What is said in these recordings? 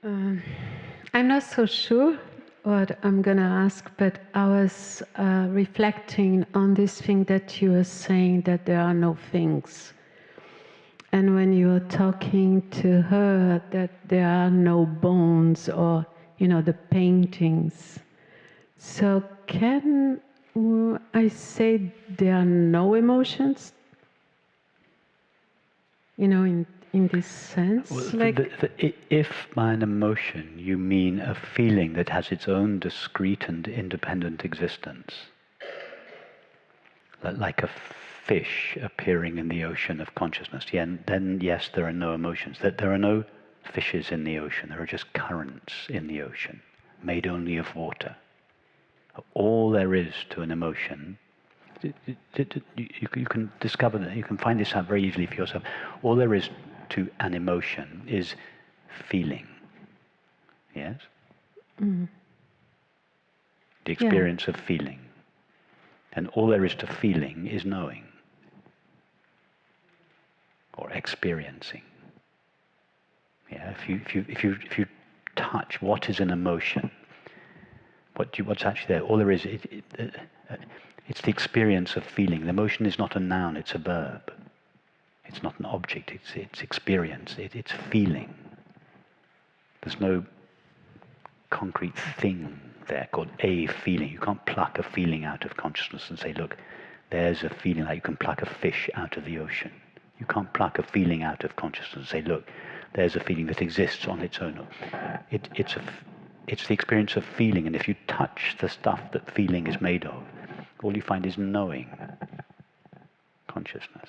Um, I'm not so sure what I'm going to ask, but I was reflecting on this thing that you were saying, that there are no things. And when you were talking to her, that there are no bones or, the paintings. So can I say there are no emotions? In this sense? Well, if by an emotion you mean a feeling that has its own discrete and independent existence, like a fish appearing in the ocean of consciousness, then yes, there are no emotions. There are no fishes in the ocean. There are just currents in the ocean, made only of water. All there is to an emotion, you can discover that, you can find this out very easily for yourself. All there is to an emotion is feeling. Yes? Mm. The experience of feeling. And all there is to feeling is knowing or experiencing. Yeah, if you touch what is an emotion, what's actually there, all there is, it's the experience of feeling. The emotion is not a noun, it's a verb. It's not an object, it's experience, it's feeling. There's no concrete thing there called a feeling. You can't pluck a feeling out of consciousness and say, look, there's a feeling, like you can pluck a fish out of the ocean. You can't pluck a feeling out of consciousness and say, look, there's a feeling that exists on its own. It's the experience of feeling, and if you touch the stuff that feeling is made of, all you find is knowing consciousness.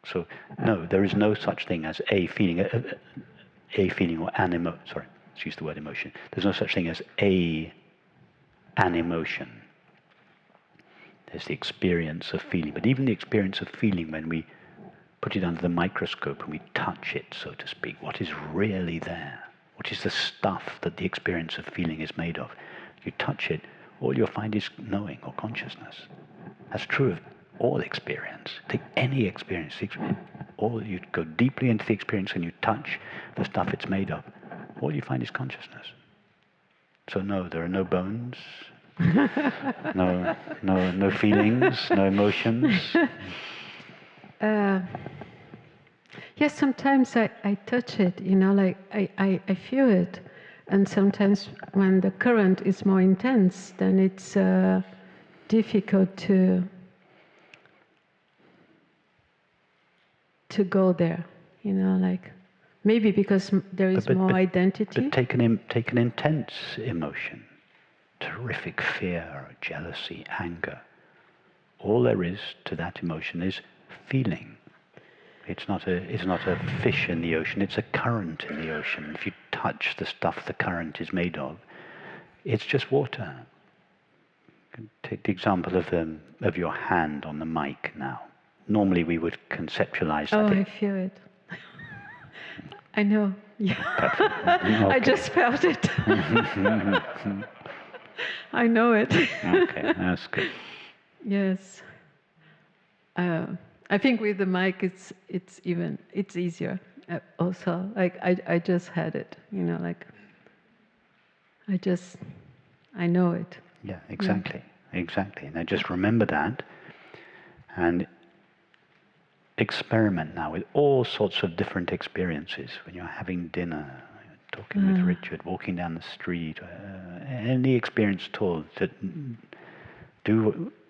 So, no, there is no such thing as a feeling, a feeling or an emotion. Sorry, let's use the word emotion. There's no such thing as an emotion. There's the experience of feeling. But even the experience of feeling, when we put it under the microscope and we touch it, so to speak, what is really there? What is the stuff that the experience of feeling is made of? You touch it, all you'll find is knowing or consciousness. That's true of all experience. Take any experience, you go deeply into the experience and you touch the stuff it's made of, all you find is consciousness. So no, there are no bones, no feelings, no emotions. Yes, sometimes I touch it, like I feel it. And sometimes when the current is more intense, then it's difficult to go there, like maybe because there is more identity. But take an intense emotion, terrific fear, or jealousy, anger. All there is to that emotion is feeling. It's not a fish in the ocean, it's a current in the ocean. If you touch the stuff the current is made of, it's just water. Take the example of your hand on the mic now. Normally we would conceptualize that. Oh, I feel it. I know. Yeah. Okay. I just felt it. I know it. Okay, that's good. Yes. I think with the mic, it's easier. Also, like I just had it. Like I know it. Yeah, exactly, exactly. Now just remember that, and experiment now with all sorts of different experiences. When you're having dinner, talking with Richard, walking down the street, any experience at all,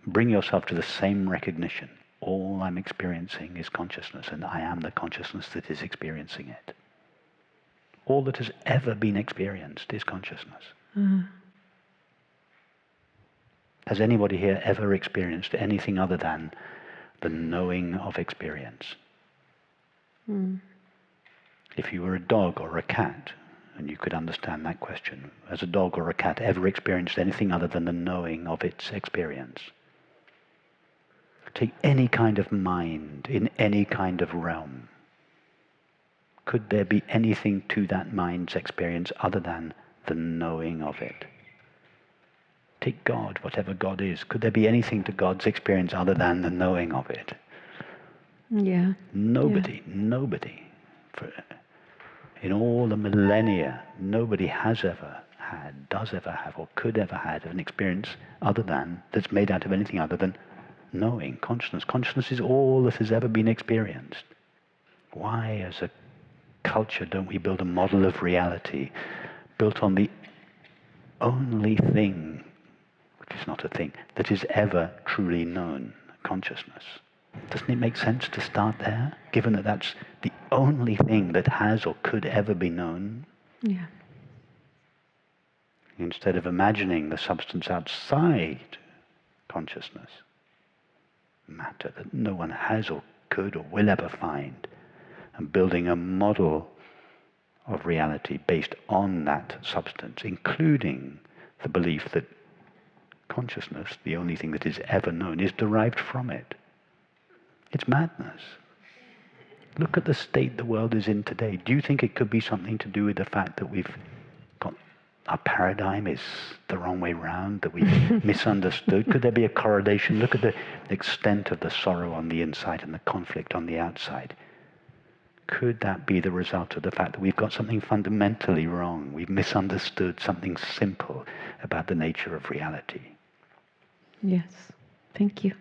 bring yourself to the same recognition. All I'm experiencing is consciousness, and I am the consciousness that is experiencing it. All that has ever been experienced is consciousness. Has anybody here ever experienced anything other than the knowing of experience? If you were a dog or a cat, and you could understand that question, has a dog or a cat ever experienced anything other than the knowing of its experience? Take any kind of mind in any kind of realm. Could there be anything to that mind's experience other than the knowing of it? Take God, whatever God is. Could there be anything to God's experience other than the knowing of it? Yeah. Nobody. In all the millennia, nobody has ever had, does ever have, or could ever have an experience other than, that's made out of anything other than knowing, consciousness. Consciousness is all that has ever been experienced. Why, as a culture, don't we build a model of reality built on the only thing, which is not a thing, that is ever truly known, consciousness? Doesn't it make sense to start there, given that that's the only thing that has or could ever be known? Yeah. Instead of imagining the substance outside consciousness, matter that no one has or could or will ever find, and building a model of reality based on that substance, including the belief that consciousness, the only thing that is ever known, is derived from it. It's madness. Look at the state the world is in today. Do you think it could be something to do with the fact that we've got our paradigm is the wrong way round, that we've misunderstood? Could there be a correlation? Look at the extent of the sorrow on the inside and the conflict on the outside. Could that be the result of the fact that we've got something fundamentally wrong? We've misunderstood something simple about the nature of reality. Yes. Thank you.